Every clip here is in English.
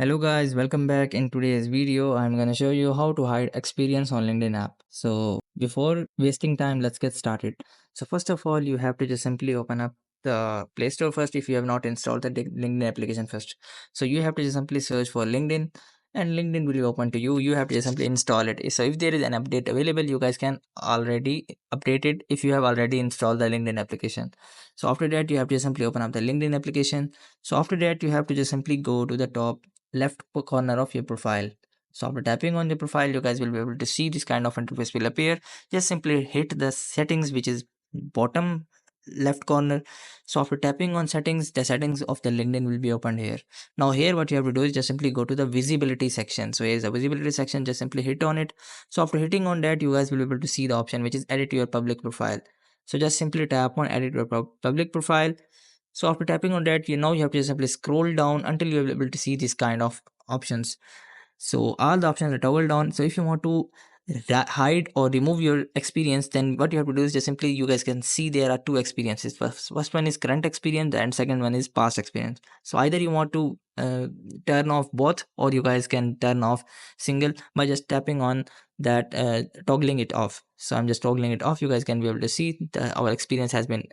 Hello guys, welcome back. In today's video, I'm gonna show you how to hide experience on LinkedIn app. So before wasting time, let's get started. So first of all, you have to just simply open up the Play Store first if you have not installed the LinkedIn application first. So you have to just simply search for LinkedIn and LinkedIn will be open to you. You have to just simply install it. So if there is an update available, you guys can already update it if you have already installed the LinkedIn application. So after that, you have to simply open up the LinkedIn application. So after that, you have to just simply go to the top left corner of your profile. So after tapping on the profile, you guys will be able to see this kind of interface will appear. Just simply hit the settings, which is bottom left corner. So after tapping on settings, the settings of the LinkedIn will be opened here. Now here what you have to do is just simply go to the visibility section. So here's the visibility section, just simply hit on it. So after hitting on that, you guys will be able to see the option which is edit your public profile. So just simply tap on edit your public profile. So after tapping on that, you have to simply scroll down until you're able to see this kind of options. So all the options are toggled down. So if you want to hide or remove your experience, then what you have to do is just simply you guys can see there are two experiences. First one is current experience and second one is past experience. So either you want to turn off both or you guys can turn off single by just tapping on that toggling it off. So I'm just toggling it off. You guys can be able to see our experience has been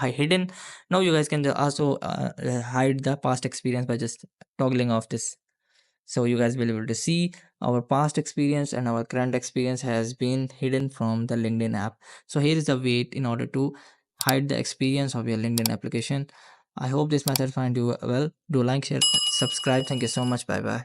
hidden. Now you guys can also hide the past experience by just toggling off this. So you guys will be able to see our past experience and our current experience has been hidden from the LinkedIn app. So here is the way in order to hide the experience of your LinkedIn application. I hope this method find you well. Do like, share, subscribe. Thank you so much. Bye bye.